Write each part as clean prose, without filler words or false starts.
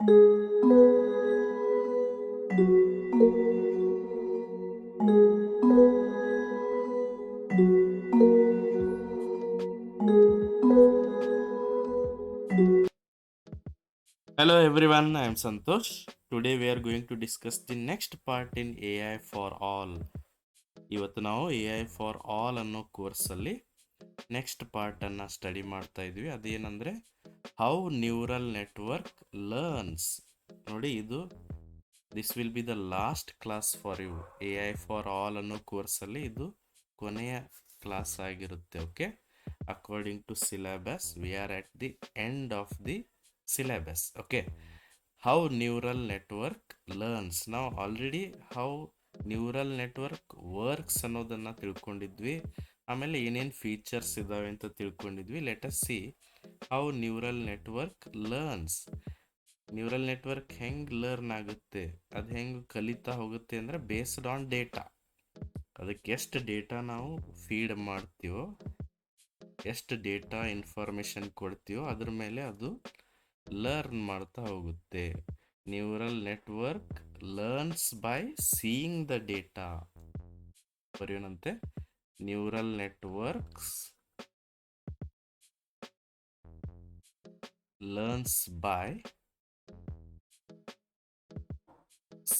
Hello everyone, I am Santosh. Today we are going to discuss the next part in AI for all. ಇವತ್ತು ನಾವು AI for all ಅನ್ನೋ ಕೋರ್ಸಲ್ಲಿ next ಪಾರ್ಟನ್ನು study ಮಾಡ್ತಾ ಇದ್ವಿ. ಅದೇನಂದರೆ how neural network learns. ನೋಡಿ, this will be the last class for you. AI for all ಅನ್ನೋ ಕೋರ್ಸಲ್ಲಿ ಇದು ಕೊನೆಯ ಕ್ಲಾಸ್ ಆಗಿರುತ್ತೆ. Okay, according to syllabus we are at the end of the syllabus. Okay, how neural network learns. Now already how neural network works ಅನ್ನೋದನ್ನ ತಿಳ್ಕೊಂಡಿದ್ವಿ. ಆಮೇಲೆ ಏನೇನು features ಇದಾವೆ ಅಂತ ತಿಳ್ಕೊಂಡಿದ್ವಿ. Let us see how neural network learns. Neural network ಹೆಂಗೆ learn ಆಗುತ್ತೆ, ಅದು ಹೆಂಗೆ ಕಲಿತಾ ಹೋಗುತ್ತೆ ಅಂದರೆ ಬೇಸ್ಡ್ ಆನ್ ಡೇಟಾ. ಅದಕ್ಕೆ ಎಷ್ಟು ಡೇಟಾ ನಾವು ಫೀಡ್ ಮಾಡ್ತೀವೋ, ಎಷ್ಟು ಡೇಟಾ ಇನ್ಫಾರ್ಮೇಷನ್ ಕೊಡ್ತೀವೋ ಅದ್ರ ಮೇಲೆ ಅದು ಲರ್ನ್ ಮಾಡ್ತಾ ಹೋಗುತ್ತೆ. Neural network learns by seeing the data. ಬರೆಯೋಣಂತೆ, neural networks learns by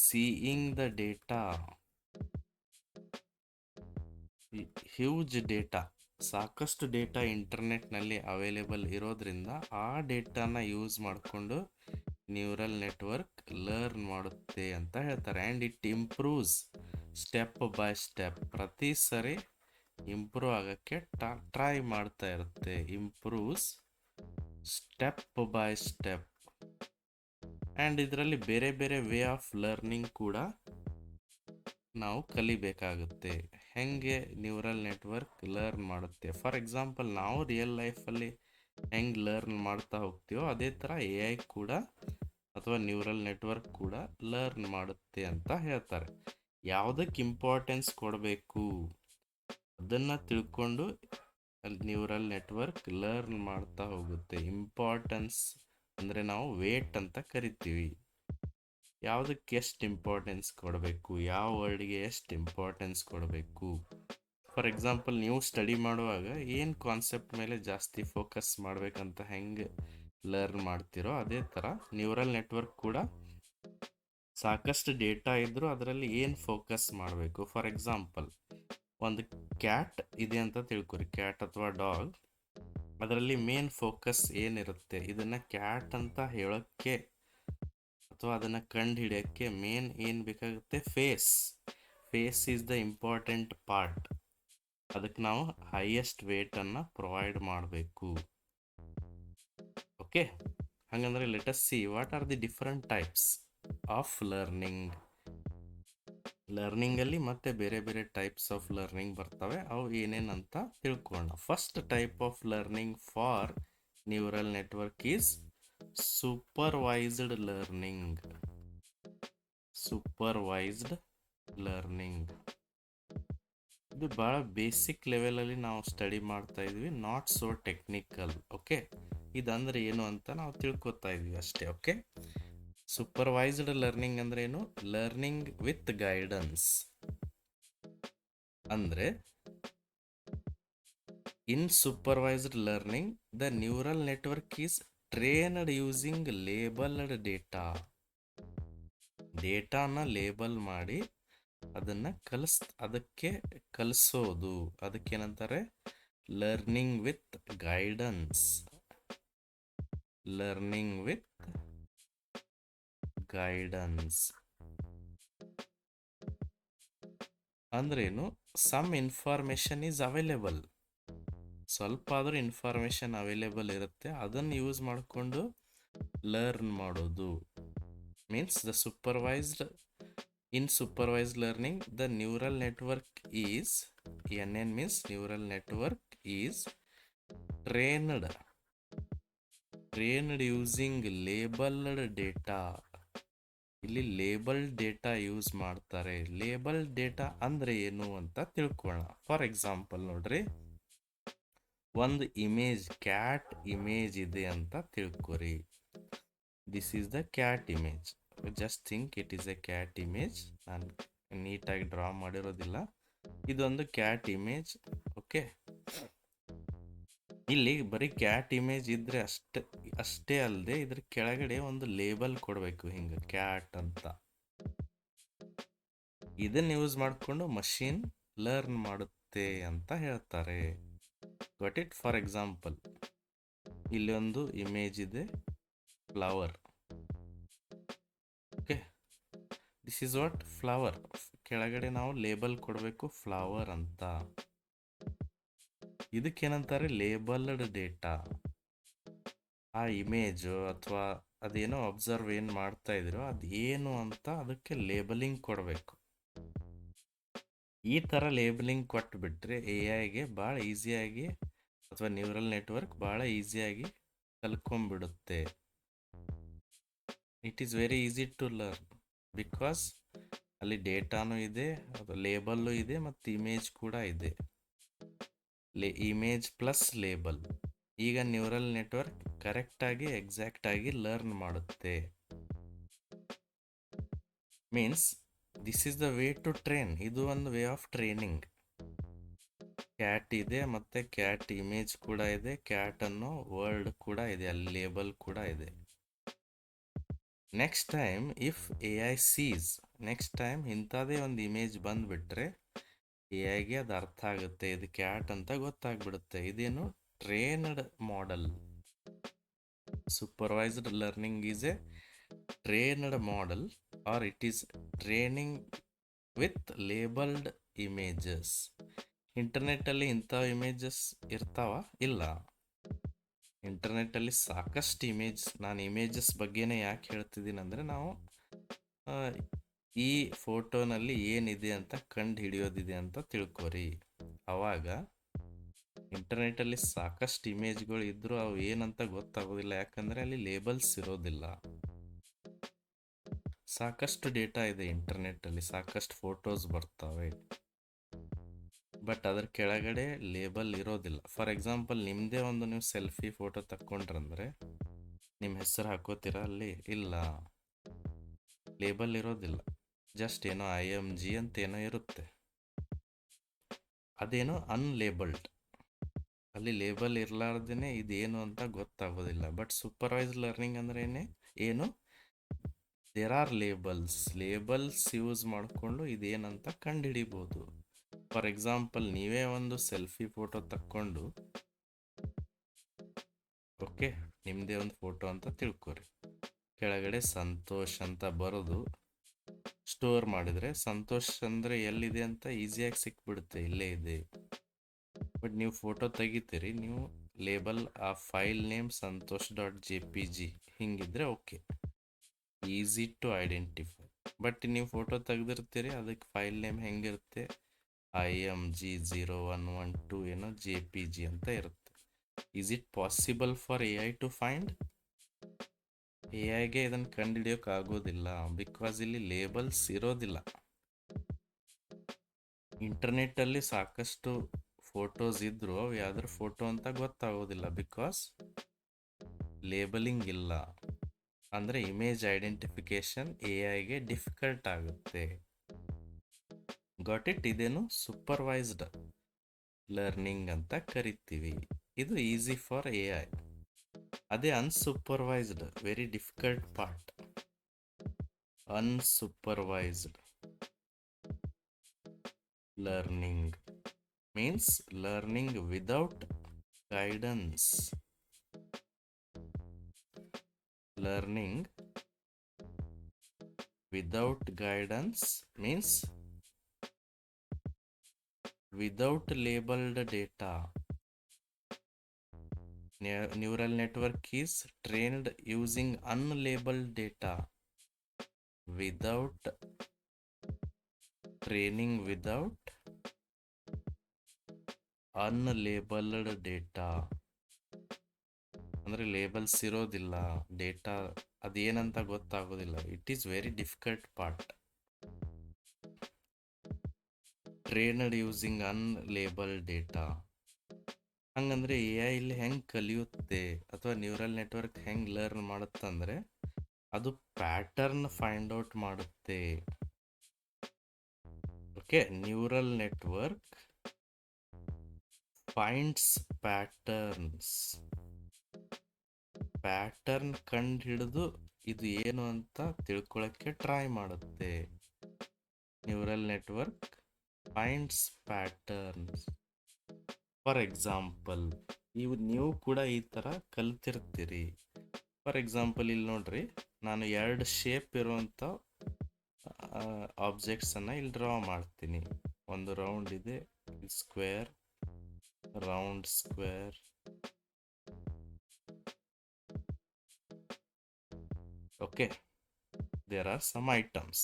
seeing the data. Huge data, ಸಾಕಷ್ಟು ಡೇಟಾ ಇಂಟರ್ನೆಟ್ನಲ್ಲಿ ಅವೈಲೇಬಲ್ ಇರೋದ್ರಿಂದ ಆ ಡೇಟಾನ ಯೂಸ್ ಮಾಡಿಕೊಂಡು ನ್ಯೂರಲ್ ನೆಟ್ವರ್ಕ್ ಲರ್ನ್ ಮಾಡುತ್ತೆ ಅಂತ ಹೇಳ್ತಾರೆ. And it improves step by step. ಪ್ರತಿ ಸರಿ ಇಂಪ್ರೂವ್ ಆಗೋಕ್ಕೆ ಟ್ರೈ ಮಾಡ್ತಾ ಇರುತ್ತೆ. Improves step by step. And ಇದರಲ್ಲಿ ಬೇರೆ ಬೇರೆ ವೇ ಆಫ್ ಲರ್ನಿಂಗ್ ಕೂಡ ನಾವು ಕಲಿಬೇಕಾಗುತ್ತೆ. ಹೆಂಗೆ ನ್ಯೂರಲ್ ನೆಟ್ವರ್ಕ್ ಲರ್ನ್ ಮಾಡುತ್ತೆ. ಫಾರ್ ಎಕ್ಸಾಂಪಲ್, ನಾವು ರಿಯಲ್ ಲೈಫಲ್ಲಿ ಹೆಂಗೆ ಲರ್ನ್ ಮಾಡ್ತಾ ಹೋಗ್ತೀವೋ ಅದೇ ಥರ AI ಕೂಡ ಅಥವಾ ನ್ಯೂರಲ್ ನೆಟ್ವರ್ಕ್ ಕೂಡ ಲರ್ನ್ ಮಾಡುತ್ತೆ ಅಂತ ಹೇಳ್ತಾರೆ. ಯಾವುದಕ್ಕೆ ಇಂಪಾರ್ಟೆನ್ಸ್ ಕೊಡಬೇಕು ಅದನ್ನು ತಿಳ್ಕೊಂಡು ನ್ಯೂರಲ್ ನೆಟ್ವರ್ಕ್ ಲರ್ನ್ ಮಾಡ್ತಾ ಹೋಗುತ್ತೆ. ಇಂಪಾರ್ಟೆನ್ಸ್ ಅಂದರೆ ನಾವು ವೇಟ್ ಅಂತ ಕರಿತೀವಿ. ಯಾವುದಕ್ಕೆ ಎಷ್ಟು ಇಂಪಾರ್ಟೆನ್ಸ್ ಕೊಡಬೇಕು, ಯಾವ ವರ್ಡ್ಗೆ ಎಷ್ಟು ಇಂಪಾರ್ಟೆನ್ಸ್ ಕೊಡಬೇಕು. ಫಾರ್ ಎಕ್ಸಾಂಪಲ್, ನೀವು ಸ್ಟಡಿ ಮಾಡುವಾಗ ಏನು ಕಾನ್ಸೆಪ್ಟ್ ಮೇಲೆ ಜಾಸ್ತಿ ಫೋಕಸ್ ಮಾಡಬೇಕಂತ ಹೆಂಗೆ ಲರ್ನ್ ಮಾಡ್ತಿರೋ ಅದೇ ಥರ ನ್ಯೂರಲ್ ನೆಟ್ವರ್ಕ್ ಕೂಡ ಸಾಕಷ್ಟು ಡೇಟಾ ಇದ್ದರೂ ಅದರಲ್ಲಿ ಏನು ಫೋಕಸ್ ಮಾಡಬೇಕು. ಫಾರ್ ಎಕ್ಸಾಂಪಲ್, ಒಂದು ಕ್ಯಾಟ್ ಇದೆ ಅಂತ ತಿಳ್ಕೊರಿ, ಕ್ಯಾಟ್ ಅಥವಾ ಡಾಗ್. ಅದರಲ್ಲಿ ಮೇನ್ ಫೋಕಸ್ ಏನಿರುತ್ತೆ, ಇದನ್ನು ಕ್ಯಾಟ್ ಅಂತ ಹೇಳೋಕ್ಕೆ ಅಥವಾ ಅದನ್ನು ಕಂಡು ಹಿಡಿಯೋಕ್ಕೆ ಮೇನ್ ಏನು ಬೇಕಾಗುತ್ತೆ, face is the important part. ಅದಕ್ಕೆ ನಾವು ಹೈಯೆಸ್ಟ್ ವೇಟನ್ನು ಪ್ರೊವೈಡ್ ಮಾಡಬೇಕು. ಓಕೆ, ಹಾಗಂದ್ರೆ let us see what are the different types of learning. ಲರ್ನಿಂಗಲ್ಲಿ ಮತ್ತೆ ಬೇರೆ ಬೇರೆ ಟೈಪ್ಸ್ ಆಫ್ ಲರ್ನಿಂಗ್ ಬರ್ತವೆ. ಅವು ಏನೇನಂತ ತಿಳ್ಕೊಳ್ಳೋಣ. First type of learning for neural network is supervised learning. Supervised learning ಇದು ಭಾಳ ಬೇಸಿಕ್ ಲೆವೆಲಲ್ಲಿ ನಾವು ಸ್ಟಡಿ ಮಾಡ್ತಾ ಇದ್ವಿ, ನಾಟ್ ಸೋ ಟೆಕ್ನಿಕಲ್. ಓಕೆ, ಇದಂದ್ರೆ ಏನು ಅಂತ ನಾವು ತಿಳ್ಕೊತಾ ಇದ್ವಿ ಅಷ್ಟೇ. ಓಕೆ, ಸೂಪರ್ವೈಸ್ಡ್ ಲರ್ನಿಂಗ್ ಅಂದ್ರೆ ಏನು? Learning with guidance. ಅಂದ್ರೆ in supervised learning the neural network is trained using labelled data. ಡೇಟಾನ ಲೇಬಲ್ ಮಾಡಿ ಅದಕ್ಕೆ ಕಲಿಸೋದು. ಅದಕ್ಕೇನಂತಾರೆ? Learning with guidance. Learning with guidance ಅಂದ್ರೇನು? Some information is available. ಸ್ವಲ್ಪ ಆದರೂ ಇನ್ಫಾರ್ಮೇಶನ್ ಅವೈಲೇಬಲ್ ಇರುತ್ತೆ, ಅದನ್ನು ಯೂಸ್ ಮಾಡಿಕೊಂಡು ಲರ್ನ್ ಮಾಡೋದು. Means the in supervised learning the neural network is NN means neural network is trained using labeled data. ಇಲ್ಲಿ label data use ಮಾಡ್ತಾರೆ. Label data ಅಂದ್ರೆ ಏನು ಅಂತ ತಿಳ್ಕೊಳ್ಳೋಣ. ಫಾರ್ ಎಕ್ಸಾಂಪಲ್ ನೋಡ್ರಿ, ಒಂದು ಇಮೇಜ್, ಕ್ಯಾಟ್ ಇಮೇಜ್ ಇದೆ ಅಂತ ತಿಳ್ಕೊರಿ. This is the cat image. Just think it is a cat image. ನಾನು ನೀಟಾಗಿ ಡ್ರಾ ಮಾಡಿರೋದಿಲ್ಲ, ಇದೊಂದು ಕ್ಯಾಟ್ ಇಮೇಜ್. ಓಕೆ, ಇಲ್ಲಿ ಬರೀ ಕ್ಯಾಟ್ ಇಮೇಜ್ ಇದ್ರೆ ಅಷ್ಟೇ ಅಲ್ಲದೆ ಇದ್ರ ಕೆಳಗಡೆ ಒಂದು ಲೇಬಲ್ ಕೊಡಬೇಕು, ಹಿಂಗೆ ಕ್ಯಾಟ್ ಅಂತ. ಇದನ್ನ ಯೂಸ್ ಮಾಡಿಕೊಂಡು ಮಷೀನ್ ಲರ್ನ್ ಮಾಡುತ್ತೆ ಅಂತ ಹೇಳ್ತಾರೆ. Got it? ಫಾರ್ ಎಕ್ಸಾಂಪಲ್, ಇಲ್ಲಿ ಒಂದು ಇಮೇಜ್ ಇದೆ, flower. Okay, this is what flower. ಕೆಳಗಡೆ ನಾವು ಲೇಬಲ್ ಕೊಡಬೇಕು ಫ್ಲವರ್ ಅಂತ. ಇದಕ್ಕೇನಂತಾರೆ? Labelled data. ಆ ಇಮೇಜು ಅಥವಾ ಅದೇನೋ ಅಬ್ಸರ್ವ್ ಏನು ಮಾಡ್ತಾ ಇದ್ದೀರೋ ಅದು ಏನು ಅಂತ ಅದಕ್ಕೆ ಲೇಬಲಿಂಗ್ ಕೊಡಬೇಕು. ಈ ಥರ ಲೇಬಲಿಂಗ್ ಕೊಟ್ಬಿಟ್ರೆ ಎ ಐಗೆ ಭಾಳ ಈಸಿಯಾಗಿ, ಅಥವಾ ನ್ಯೂರಲ್ ನೆಟ್ವರ್ಕ್ ಭಾಳ ಈಸಿಯಾಗಿ ಕಲ್ತ್ಕೊಂಡ್ಬಿಡುತ್ತೆ. It is very easy to learn because ಅಲ್ಲಿ ಡೇಟಾನು ಇದೆ, ಅದು ಲೇಬಲ್ಲು ಇದೆ, ಮತ್ತು ಇಮೇಜ್ ಕೂಡ ಇದೆ. Image plus label. ಈಗ ನ್ಯೂರಲ್ ನೆಟ್ವರ್ಕ್ ಕರೆಕ್ಟಾಗಿ ಎಕ್ಸಾಕ್ಟಾಗಿ ಲರ್ನ್ ಮಾಡುತ್ತೆ. Means this is the way to train. ಇದು ಒಂದು ವೇ ಆಫ್ ಟ್ರೈನಿಂಗ್. ಕ್ಯಾಟ್ ಇದೆ, ಮತ್ತು ಕ್ಯಾಟ್ ಇಮೇಜ್ ಕೂಡ ಇದೆ, ಕ್ಯಾಟ್ ಅನ್ನೋ ವರ್ಡ್ ಕೂಡ ಇದೆ, ಅಲ್ಲಿ ಲೇಬಲ್ ಕೂಡ ಇದೆ. Next time if A I sees, next time ಇಂಥದೇ ಒಂದು ಇಮೇಜ್ ಬಂದುಬಿಟ್ರೆ ಎ ಐಗೆ ಅದು ಅರ್ಥ ಆಗುತ್ತೆ, ಇದು ಕ್ಯಾಟ್ ಅಂತ ಗೊತ್ತಾಗ್ಬಿಡುತ್ತೆ. ಇದೇನು? Trained model. Supervised learning is a trained model, or it is training with labelled images. ಇಂಟರ್ನೆಟ್ಟಲ್ಲಿ ಇಂಥ ಇಮೇಜಸ್ ಇರ್ತಾವ? ಇಲ್ಲ. ಇಂಟರ್ನೆಟ್ಟಲ್ಲಿ ಸಾಕಷ್ಟು ಇಮೇಜ್. ನಾನು ಇಮೇಜಸ್ ಬಗ್ಗೆನೇ ಯಾಕೆ ಹೇಳ್ತಿದ್ದೀನಿ ಅಂದರೆ, ನಾವು ಈ ಫೋಟೋನಲ್ಲಿ ಏನಿದೆ ಅಂತ ಕಂಡು ಹಿಡಿಯೋದಿದೆ ಅಂತ ತಿಳ್ಕೊರಿ. ಅವಾಗ ಇಂಟರ್ನೆಟ್ಟಲ್ಲಿ ಸಾಕಷ್ಟು ಇಮೇಜ್ಗಳು ಇದ್ದರೂ ಅವು ಏನಂತ ಗೊತ್ತಾಗೋದಿಲ್ಲ, ಯಾಕಂದರೆ ಅಲ್ಲಿ ಲೇಬಲ್ಸ್ ಇರೋದಿಲ್ಲ. ಸಾಕಷ್ಟು ಡೇಟಾ ಇದೆ ಇಂಟರ್ನೆಟ್ಟಲ್ಲಿ, ಸಾಕಷ್ಟು ಫೋಟೋಸ್ ಬರ್ತವೆ, ಬಟ್ ಅದ್ರ ಕೆಳಗಡೆ ಲೇಬಲ್ ಇರೋದಿಲ್ಲ. ಫಾರ್ ಎಕ್ಸಾಂಪಲ್, ನಿಮ್ಮದೇ ಒಂದು ನೀವು ಸೆಲ್ಫಿ ಫೋಟೋ ತಕ್ಕೊಂಡ್ರಂದ್ರೆ ನಿಮ್ಮ ಹೆಸರು ಹಾಕೋತೀರಾ ಅಲ್ಲಿ? ಇಲ್ಲ, ಲೇಬಲ್ ಇರೋದಿಲ್ಲ. ಜಸ್ಟ್ ಏನೋ IMG ಅಂತ ಏನೋ ಇರುತ್ತೆ, ಅದೇನೋ ಅನ್ಲೇಬಲ್ಡ್. ಅಲ್ಲಿ ಲೇಬಲ್ ಇರಲಾರ್ದೇ ಇದೇನು ಅಂತ ಗೊತ್ತಾಗೋದಿಲ್ಲ. ಬಟ್ ಸೂಪರ್ವೈಸ್ ಲರ್ನಿಂಗ್ ಅಂದ್ರೆ ಏನು? ದೇರ್ ಆರ್ ಲೇಬಲ್ಸ್ ಯೂಸ್ ಮಾಡಿಕೊಂಡು ಇದೇನಂತ ಕಂಡುಹಿಡಿಬೋದು. ಫಾರ್ ಎಕ್ಸಾಂಪಲ್, ನೀವೇ ಒಂದು ಸೆಲ್ಫಿ ಫೋಟೋ ತಕ್ಕೊಂಡು, ಓಕೆ, ನಿಮ್ಮದೇ ಒಂದು ಫೋಟೋ ಅಂತ ತಿಳ್ಕೊರಿ, ಕೆಳಗಡೆ ಸಂತೋಷ್ ಅಂತ ಬರೋದು ಸ್ಟೋರ್ ಮಾಡಿದರೆ, ಸಂತೋಷ್ ಅಂದರೆ ಎಲ್ಲಿದೆ ಅಂತ ಈಸಿಯಾಗಿ ಸಿಕ್ಬಿಡುತ್ತೆ, ಇಲ್ಲೇ ಇದೆ. ಬಟ್ ನೀವು ಫೋಟೋ ತೆಗಿತೀರಿ, ನೀವು ಲೇಬಲ್ ಆ ಫೈಲ್ ನೇಮ್ ಸಂತೋಷ್.jpg ಹಿಂಗಿದ್ರೆ okay, easy to identify. But ನೀವು ಫೋಟೋ ತೆಗೆದಿರ್ತೀರಿ, ಅದಕ್ಕೆ ಫೈಲ್ ನೇಮ್ ಹೆಂಗಿರುತ್ತೆ? IMG0112 ಏನೋ JPG ಅಂತ ಇರುತ್ತೆ. Is it possible for AI to find? AIಗೆ ಇದನ್ನು ಕಂಡುಹಿಡಿಯೋಕೆ ಆಗೋದಿಲ್ಲ, ಬಿಕಾಸ್ ಇಲ್ಲಿ ಲೇಬಲ್ಸ್ ಇರೋದಿಲ್ಲ. ಇಂಟರ್ನೆಟ್ಟಲ್ಲಿ ಸಾಕಷ್ಟು ಫೋಟೋಸ್ ಇದ್ದರೂ ಅವು ಯಾವ್ದ್ರ ಫೋಟೋ ಅಂತ ಗೊತ್ತಾಗೋದಿಲ್ಲ, ಬಿಕಾಸ್ ಲೇಬಲಿಂಗ್ ಇಲ್ಲ. ಅಂದರೆ ಇಮೇಜ್ ಐಡೆಂಟಿಫಿಕೇಶನ್ AIಗೆ ಡಿಫಿಕಲ್ಟ್ ಆಗುತ್ತೆ. Got it? ಇದೇನು ಸೂಪರ್ವೈಸ್ಡ್ ಲರ್ನಿಂಗ್ ಅಂತ ಕರಿತೀವಿ. ಇದು ಈಸಿ ಫಾರ್ AI. ಅದೇ unsupervised, very difficult part. Unsupervised learning means learning without guidance. Learning without guidance means without labeled data. Neural network is trained using unlabeled data. Without training, without unlabelled data ಅಂದರೆ labels ಇರೋದಿಲ್ಲ, data ಅದೇನಂತ ಗೊತ್ತಾಗೋದಿಲ್ಲ. It is very difficult part. Trained using unlabelled data. ಹಂಗಂದ್ರೆ AI ಇಲ್ಲಿ ಹೆಂಗೆ ಕಲಿಯುತ್ತೆ ಅಥವಾ neural network ಹೆಂಗೆ ಲರ್ನ್ ಮಾಡುತ್ತಂದರೆ, ಅದು ಪ್ಯಾಟರ್ನ್ ಫೈಂಡ್ ಔಟ್ ಮಾಡುತ್ತೆ. Okay, neural network finds patterns. Pattern ಕಂಡು ಹಿಡಿದು ಇದು ಏನು ಅಂತ ತಿಳ್ಕೊಳಕ್ಕೆ ಟ್ರೈ ಮಾಡುತ್ತೆ. Neural network finds patterns. For example, ನೀವು ಕೂಡ ಈ ಥರ ಕಲ್ತಿರ್ತೀರಿ. ಫಾರ್ ಎಕ್ಸಾಂಪಲ್ ಇಲ್ಲಿ ನೋಡ್ರಿ, ನಾನು 2 ಶೇಪ್ ಇರುವಂಥ ಆಬ್ಜೆಕ್ಟ್ಸನ್ನು ಇಲ್ಲಿ ಡ್ರಾ ಮಾಡ್ತೀನಿ. ಒಂದು ರೌಂಡ್ ಇದೆ, square, round, square. Okay, there are some items.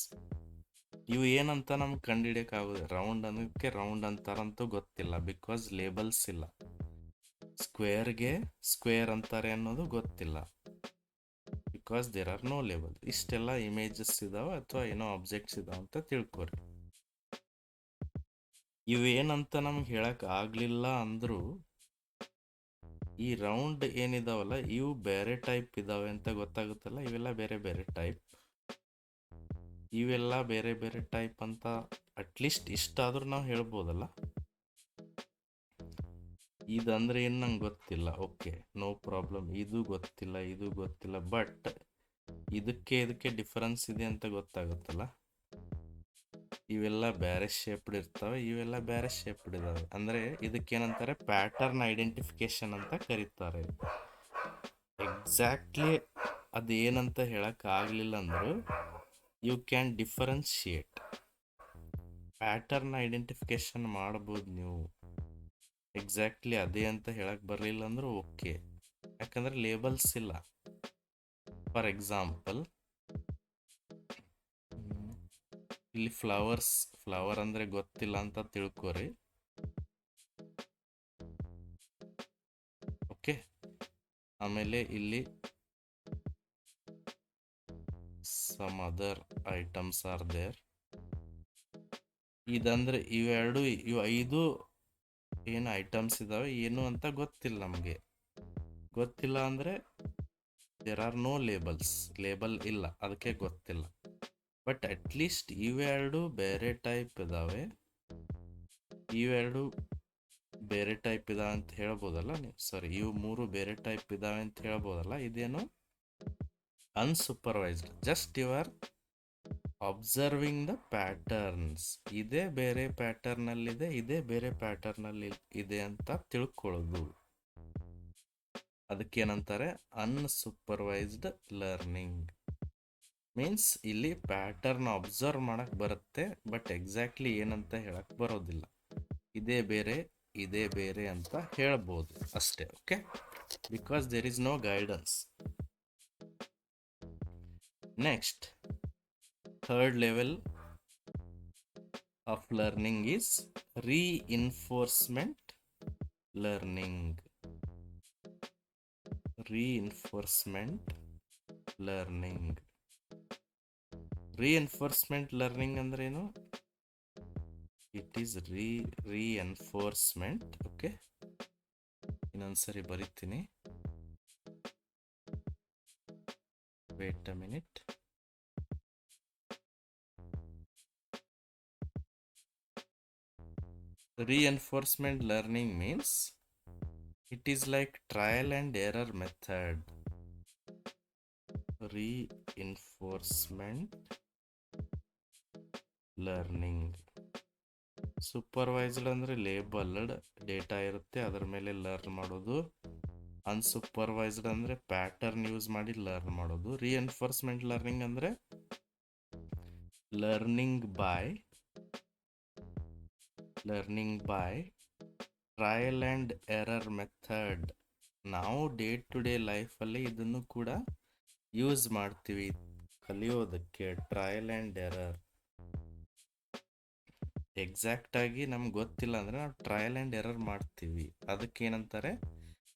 ಇವು ಏನಂತ ನಮ್ಗೆ ಕಂಡುಹಿಡಿಯೋಕ್ಕಾಗೋದು. ರೌಂಡ್ ಅನ್ನೋಕ್ಕೆ ರೌಂಡ್ ಅಂತಾರಂತೂ ಗೊತ್ತಿಲ್ಲ, ಬಿಕಾಸ್ ಲೇಬಲ್ಸ್ ಇಲ್ಲ. ಸ್ಕ್ವೇರ್ಗೆ ಸ್ಕ್ವೇರ್ ಅಂತಾರೆ ಅನ್ನೋದು ಗೊತ್ತಿಲ್ಲ, because there are no label. ಇಷ್ಟೆಲ್ಲ ಇಮೇಜಸ್ ಇದಾವೆ ಅಥವಾ ಏನೋ ಆಬ್ಜೆಕ್ಟ್ಸ್ ಇದಾವೆ ಅಂತ ತಿಳ್ಕೊರಿ. ಇವೇನಂತ ನಮ್ಗೆ ಹೇಳಕ್ ಆಗ್ಲಿಲ್ಲ ಅಂದ್ರು ಈ ರೌಂಡ್ ಏನಿದಾವಲ್ಲ ಇವು ಬೇರೆ ಟೈಪ್ ಇದಾವೆ ಅಂತ ಗೊತ್ತಾಗುತ್ತಲ್ಲ. ಇವೆಲ್ಲ ಬೇರೆ ಬೇರೆ ಟೈಪ್, ಇವೆಲ್ಲ ಬೇರೆ ಬೇರೆ ಟೈಪ್ ಅಂತ ಅಟ್ಲೀಸ್ಟ್ ಇಷ್ಟಾದ್ರೂ ನಾವು ಹೇಳ್ಬೋದಲ್ಲ. ಇದಂದ್ರೆ ಏನು ನಂಗೆ ಗೊತ್ತಿಲ್ಲ, ಓಕೆ, ನೋ ಪ್ರಾಬ್ಲಮ್. ಇದು ಗೊತ್ತಿಲ್ಲ, ಇದು ಗೊತ್ತಿಲ್ಲ, ಬಟ್ ಇದಕ್ಕೆ ಡಿಫರೆನ್ಸ್ ಇದೆ ಅಂತ ಗೊತ್ತಾಗುತ್ತಲ್ಲ. ಇವೆಲ್ಲ ಬೇರೆ ಶೇಪ್ಡ್ ಇರ್ತವೆ, ಇವೆಲ್ಲ ಬೇರೆ ಶೇಪ್ಡ್ ಇದಾವೆ. ಅಂದ್ರೆ ಇದಕ್ಕೇನಂತಾರೆ, ಪ್ಯಾಟರ್ನ್ ಐಡೆಂಟಿಫಿಕೇಶನ್ ಅಂತ ಕರೀತಾರೆ. ಎಕ್ಸಾಕ್ಟ್ಲಿ ಅದೇನಂತ ಹೇಳಕ್ ಆಗ್ಲಿಲ್ಲ ಅಂದ್ರು you can differentiate. Pattern identification ಮಾಡ್ಬೋದು ನೀವು. ಎಕ್ಸಾಕ್ಟ್ಲಿ ಅದೇ ಅಂತ ಹೇಳಕ್ ಬರಲಿಲ್ಲ ಅಂದ್ರೂ ಓಕೆ, ಯಾಕಂದ್ರೆ ಲೇಬಲ್ಸ್ ಇಲ್ಲ. ಫಾರ್ ಎಕ್ಸಾಂಪಲ್, ಇಲ್ಲಿ ಫ್ಲವರ್ ಅಂದ್ರೆ ಗೊತ್ತಿಲ್ಲ ಅಂತ ತಿಳ್ಕೊರಿ. ಓಕೆ, ಆಮೇಲೆ ಇಲ್ಲಿ some other items are there. ಇದಂದ್ರೆ ಇವೆರಡು, ಇವು 5 ಏನು ಐಟಮ್ಸ್ ಇದಾವೆ ಏನು ಅಂತ ಗೊತ್ತಿಲ್ಲ ನಮಗೆ. ಗೊತ್ತಿಲ್ಲ ಅಂದ್ರೆ there are no labels. Label ಇಲ್ಲ, ಅದಕ್ಕೆ ಗೊತ್ತಿಲ್ಲ. ಬಟ್ ಅಟ್ಲೀಸ್ಟ್ ಇವೆರಡು ಬೇರೆ ಟೈಪ್ ಇದಾವೆ, ಇವೆರಡು ಬೇರೆ ಟೈಪ್ ಇದಾವೆ ಅಂತ ಹೇಳ್ಬೋದಲ್ಲ ನೀವು. ಸಾರಿ, ಇವು 3 ಬೇರೆ ಟೈಪ್ ಇದಾವೆ ಅಂತ ಹೇಳ್ಬೋದಲ್ಲ. ಇದೇನು unsupervised, just you are observing the patterns. ಇದೇ ಬೇರೆ ಪ್ಯಾಟರ್ನ್ ಅಲ್ಲಿ ಇದೆ, ಇದೇ ಬೇರೆ ಪ್ಯಾಟರ್ನ್ ಅಲ್ಲಿ ಇದೆ ಅಂತ ತಿಳ್ಕೊಳ್ಳೋದು. ಅದಕ್ಕೇನಂತಾರೆ, ಅನ್ಸೂಪರ್ವೈಸ್ಡ್ ಲರ್ನಿಂಗ್. ಮೀನ್ಸ್ ಇಲ್ಲಿ ಪ್ಯಾಟರ್ನ್ ಅಬ್ಸರ್ವ್ ಮಾಡಕ್ ಬರುತ್ತೆ, ಬಟ್ ಎಕ್ಸಾಕ್ಟ್ಲಿ ಏನಂತ ಹೇಳಕ್ ಬರೋದಿಲ್ಲ. ಇದೇ ಬೇರೆ ಅಂತ ಹೇಳ್ಬೋದು ಅಷ್ಟೇ. Okay, because there is no guidance. Next, third level of learning is reinforcement learning. reinforcement learning ಅಂದ್ರೆ ಏನು? It is reinforcement. ಓಕೆ, ಇನ್ನೊಂದ್ಸರಿ ಬರೀತೀನಿ, wait a minute. Reinforcement learning means it is like trial and error method. Reinforcement learning. Supervised ಅಂದ್ರೆ labelled data ಇರುತ್ತೆ, ಅದರ ಮೇಲೆ learn ಮಾಡೋದು. Unsupervised ಅಂದ್ರೆ ಪ್ಯಾಟರ್ನ್ ಯೂಸ್ ಮಾಡಿ ಲರ್ನ್ ಮಾಡೋದು. ರಿಎನ್ಫೋರ್ಸ್ಮೆಂಟ್ ಲರ್ನಿಂಗ್ ಅಂದ್ರೆ learning by trial and error method. ನಾವು ಡೇ ಟು ಡೇ ಲೈಫಲ್ಲಿ ಇದನ್ನು ಕೂಡ ಯೂಸ್ ಮಾಡ್ತೀವಿ ಕಲಿಯೋದಕ್ಕೆ. Trial and error. ಎಕ್ಸಾಕ್ಟ್ ಆಗಿ ನಮ್ಗೆ ಗೊತ್ತಿಲ್ಲ ಅಂದ್ರೆ ನಾವು ಟ್ರಯಲ್ ಆ್ಯಂಡ್ ಎರರ್ ಮಾಡ್ತೀವಿ. ಅದಕ್ಕೇನಂತಾರೆ,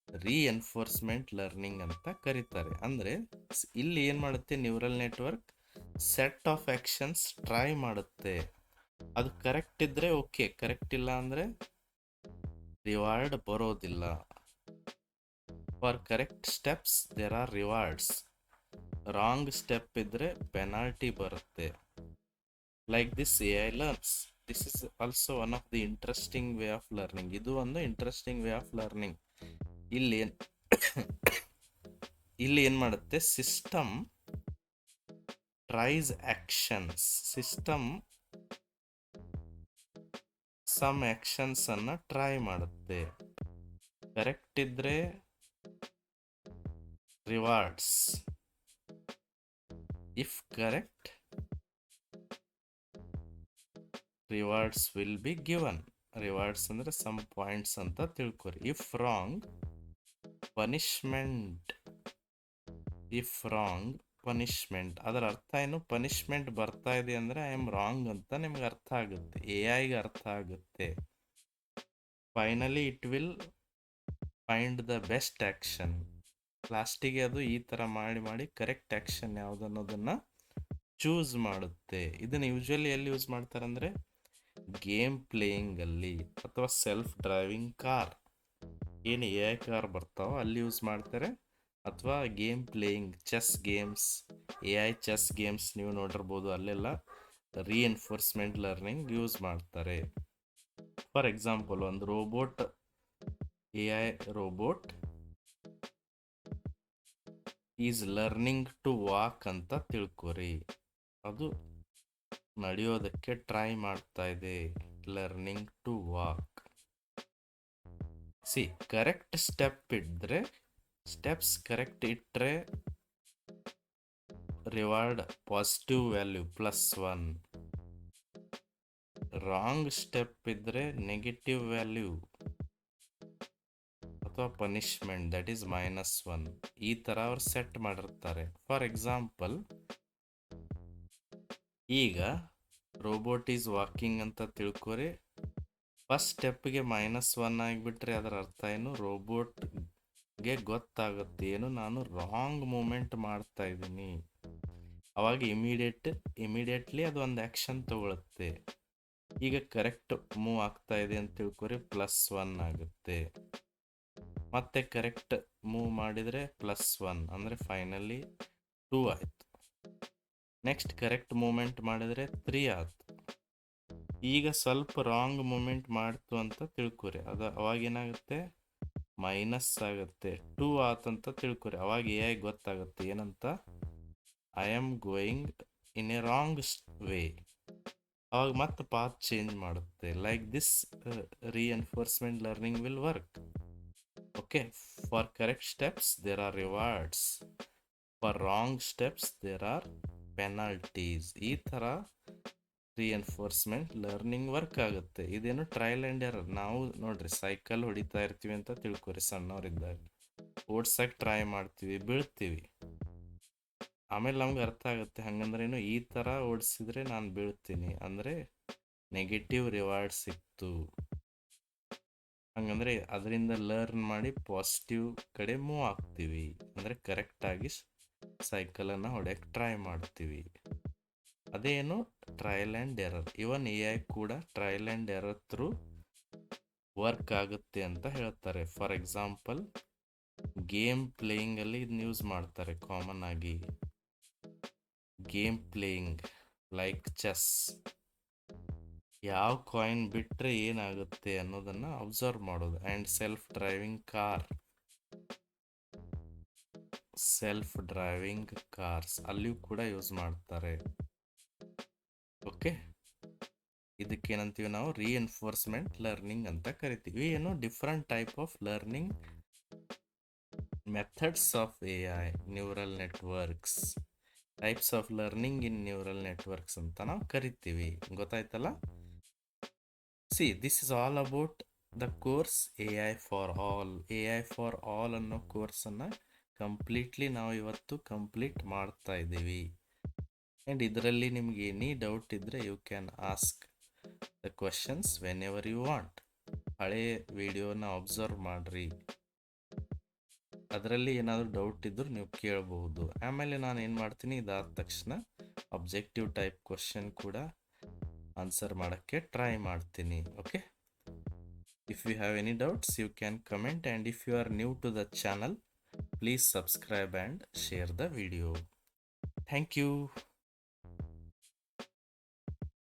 ರಿಎನ್ಫೋರ್ಸ್ಮೆಂಟ್ ಲರ್ನಿಂಗ್ ಅಂತ ಕರೀತಾರೆ. ಅಂದರೆ ಇಲ್ಲಿ ಏನು ಮಾಡುತ್ತೆ, neural network set of actions try ಮಾಡುತ್ತೆ. ಅದು ಕರೆಕ್ಟ್ ಇದ್ರೆ ಓಕೆ, ಕರೆಕ್ಟ್ ಇಲ್ಲ ಅಂದರೆ ರಿವಾರ್ಡ್ ಬರೋದಿಲ್ಲ. For correct steps there are rewards. Wrong step ಇದ್ರೆ ಪೆನಾಲ್ಟಿ ಬರುತ್ತೆ. Like this AI learns. This is also one of the interesting way of learning. ಇದು ಒಂದು ಇಂಟ್ರೆಸ್ಟಿಂಗ್ ವೇ ಆಫ್ ಲರ್ನಿಂಗ್. ಇಲ್ಲಿ ಏನು ಮಾಡುತ್ತೆ, system tries actions. System some actions ಅನ್ನ try ಮಾಡುತ್ತೆ. Correct ಇದ್ರೆ rewards. If correct, rewards will be given. Rewards ಅಂದ್ರೆ some points ಅಂತ ತಿಳ್ಕೊರಿ. If wrong, punishment. If wrong, punishment. ಅದರ ಅರ್ಥ ಏನು? ಪನಿಷ್ಮೆಂಟ್ ಬರ್ತಾ ಇದೆ ಅಂದ್ರೆ ಐ ಆಮ್ ರಾಂಗ್ ಅಂತ ನಿಮ್ಗೆ ಅರ್ಥ ಆಗುತ್ತೆ, AI ಅರ್ಥ ಆಗುತ್ತೆ. Finally it will find the best action. ಲಾಸ್ಟಿಗೆ ಅದು ಈ ತರ ಮಾಡಿ ಕರೆಕ್ಟ್ ಆಕ್ಷನ್ ಯಾವ್ದು ಅನ್ನೋದನ್ನ ಚೂಸ್ ಮಾಡುತ್ತೆ. ಇದನ್ನ ಯೂಶುವಲಿ ಎಲ್ಲಿ ಯೂಸ್ ಮಾಡ್ತಾರೆ ಅಂದ್ರೆ ಗೇಮ್ ಪ್ಲೇಯಿಂಗ್ ಅಲ್ಲಿ, ಅಥವಾ ಸೆಲ್ಫ್ ಡ್ರೈವಿಂಗ್ ಕಾರ್, ಏನು AI ಕಾರ್ ಬರ್ತಾವೋ ಅಲ್ಲಿ ಯೂಸ್ ಮಾಡ್ತಾರೆ. ಅಥವಾ game playing, chess games, AI chess games ನೀವು ನೋಡಿರ್ಬೋದು, ಅಲ್ಲೆಲ್ಲ ರೀಎನ್ಫೋರ್ಸ್ಮೆಂಟ್ ಲರ್ನಿಂಗ್ ಯೂಸ್ ಮಾಡ್ತಾರೆ. ಫಾರ್ ಎಕ್ಸಾಂಪಲ್, ಒಂದು robot, AI robot is learning to walk ಅಂತ ತಿಳ್ಕೊರಿ. ಅದು ನಡೆಯೋದಕ್ಕೆ ಟ್ರೈ ಮಾಡ್ತಾ ಇದೆ, learning to walk. See, correct step ಇದ್ರೆ, ಸ್ಟೆಪ್ಸ್ ಕರೆಕ್ಟ್ ಇಟ್ರೆ reward positive value +1. Wrong step ಇದ್ರೆ ನೆಗೆಟಿವ್ ವ್ಯಾಲ್ಯೂ ಅಥವಾ ಪನಿಷ್ಮೆಂಟ್, ದಟ್ ಈಸ್ -1. ಈ ತರ ಅವ್ರು ಸೆಟ್ ಮಾಡಿರ್ತಾರೆ. ಫಾರ್ ಎಕ್ಸಾಂಪಲ್, ಈಗ ರೋಬೋಟ್ ಈಸ್ ವಾಕಿಂಗ್ ಅಂತ ತಿಳ್ಕೊರಿ. ಫಸ್ಟ್ ಸ್ಟೆಪ್ಗೆ -1 ಆಗಿಬಿಟ್ರೆ ಅದರ ಅರ್ಥ ಏನು? ರೋಬೋಟ್ಗೆ ಗೊತ್ತಾಗುತ್ತೆ ಏನು, ನಾನು ರಾಂಗ್ ಮೂಮೆಂಟ್ ಮಾಡ್ತಾ ಇದ್ದೀನಿ. ಅವಾಗ ಇಮಿಡಿಯೇಟ್ಲಿ ಅದು ಒಂದು ಆಕ್ಷನ್ ತಗೊಳುತ್ತೆ. ಈಗ ಕರೆಕ್ಟ್ ಮೂವ್ ಆಗ್ತಾ ಇದೆ ಅಂತ ತಿಳ್ಕೊರಿ, +1 ಆಗುತ್ತೆ. ಮತ್ತೆ ಕರೆಕ್ಟ್ ಮೂವ್ ಮಾಡಿದ್ರೆ +1 ಅಂದ್ರೆ ಫೈನಲಿ 2 ಆಯ್ತು. ನೆಕ್ಸ್ಟ್ ಕರೆಕ್ಟ್ ಮೂಮೆಂಟ್ ಮಾಡಿದ್ರೆ 3 ಆಯ್ತು. ಈಗ ಸ್ವಲ್ಪ ರಾಂಗ್ ಮೂಮೆಂಟ್ ಮಾಡ್ತು ಅಂತ ತಿಳ್ಕೊರಿ, ಅದು ಅವಾಗ ಏನಾಗುತ್ತೆ? ಮೈನಸ್ ಆಗುತ್ತೆ. 2 ಆತಂತ ತಿಳ್ಕೊರಿ, ಅವಾಗ AI ಗೊತ್ತಾಗುತ್ತೆ ಏನಂತ? I am going in a wrong way. ಅವಾಗ ಮತ್ತೆ ಪಾತ್ ಚೇಂಜ್ ಮಾಡುತ್ತೆ. Like this reinforcement learning will work. Okay, for correct steps there are rewards, for wrong steps there are penalties. ಈ ಥರ ರೀಎನ್ಫೋರ್ಸ್ಮೆಂಟ್ ಲರ್ನಿಂಗ್ ವರ್ಕ್ ಆಗುತ್ತೆ. ಇದೇನು trial and error. ನಾವು ನೋಡ್ರಿ cycle ಹೊಡಿತಾ ಇರ್ತೀವಿ ಅಂತ ತಿಳ್ಕೊರಿ, ಸಣ್ಣವರಿದ್ದಾಗ ಓಡ್ಸಕ್ಕೆ ಟ್ರೈ ಮಾಡ್ತೀವಿ, ಬೀಳ್ತೀವಿ. ಆಮೇಲೆ ನಮ್ಗೆ ಅರ್ಥ ಆಗುತ್ತೆ, ಹಂಗಂದ್ರೇನು ಈ ಥರ ಓಡಿಸಿದ್ರೆ ನಾನು ಬೀಳ್ತೀನಿ ಅಂದರೆ ನೆಗೆಟಿವ್ ರಿವಾರ್ಡ್ ಸಿಕ್ತು. ಹಂಗಂದ್ರೆ ಅದರಿಂದ ಲರ್ನ್ ಮಾಡಿ ಪಾಸಿಟಿವ್ ಕಡೆ ಮೂವ್ ಆಗ್ತೀವಿ, ಅಂದರೆ ಕರೆಕ್ಟಾಗಿ ಸೈಕಲನ್ನು ಹೊಡೆಯಕ್ಕೆ ಟ್ರೈ ಮಾಡ್ತೀವಿ. ಅದೇನು? Trial and error. Even AI ಕೂಡ trial and error through work ಆಗುತ್ತೆ ಅಂತ ಹೇಳ್ತಾರೆ. ಫಾರ್ ಎಕ್ಸಾಂಪಲ್, ಗೇಮ್ ಪ್ಲೇಯಿಂಗಲ್ಲಿ ಇದನ್ನ ಯೂಸ್ ಮಾಡ್ತಾರೆ ಕಾಮನ್ ಆಗಿ. ಗೇಮ್ ಪ್ಲೇಯಿಂಗ್ ಲೈಕ್ ಚೆಸ್, ಯಾವ ಕಾಯಿನ್ ಬಿಟ್ಟರೆ ಏನಾಗುತ್ತೆ ಅನ್ನೋದನ್ನು ಅಬ್ಸರ್ವ್ ಮಾಡೋದು. ಆ್ಯಂಡ್ ಸೆಲ್ಫ್ ಡ್ರೈವಿಂಗ್ ಕಾರ್ಸ್ ಅಲ್ಲಿಯೂ ಕೂಡ ಯೂಸ್ ಮಾಡ್ತಾರೆ. ಓಕೆ, ಇದಕ್ಕೇನಂತೀವಿ ನಾವು? ರೀಎನ್ಫೋರ್ಸ್ಮೆಂಟ್ ಲರ್ನಿಂಗ್ ಅಂತ ಕರಿತೀವಿ. ಏನು? Different type of learning methods of AI, neural networks, types of learning in neural networks ಅಂತ ನಾವು ಕರಿತೀವಿ. ಗೊತ್ತಾಯ್ತಲ್ಲ? C, this is all about the course AI for all. AI for all ಅನ್ನೋ ಕೋರ್ಸನ್ನು ಕಂಪ್ಲೀಟ್ಲಿ ನಾವು ಇವತ್ತು ಕಂಪ್ಲೀಟ್ ಮಾಡ್ತಾ ಇದ್ದೀವಿ. ಆ್ಯಂಡ್ ಇದರಲ್ಲಿ ನಿಮ್ಗೆ ಎನಿ ಡೌಟ್ ಇದ್ದರೆ you can ask the questions whenever you want. ಹಳೆ ವಿಡಿಯೋನ ಅಬ್ಸರ್ವ್ ಮಾಡ್ರಿ, ಅದರಲ್ಲಿ ಏನಾದರೂ ಡೌಟ್ ಇದ್ದರೂ ನೀವು ಕೇಳಬಹುದು. ಆಮೇಲೆ ನಾನು ಏನು ಮಾಡ್ತೀನಿ, ಇದಾದ ತಕ್ಷಣ ಅಬ್ಜೆಕ್ಟಿವ್ ಟೈಪ್ ಕ್ವಶನ್ ಕೂಡ ಆನ್ಸರ್ ಮಾಡೋಕ್ಕೆ ಟ್ರೈ ಮಾಡ್ತೀನಿ. Okay, if you have any doubts you can comment, and if you are new to the channel please subscribe and share the video. Thank you.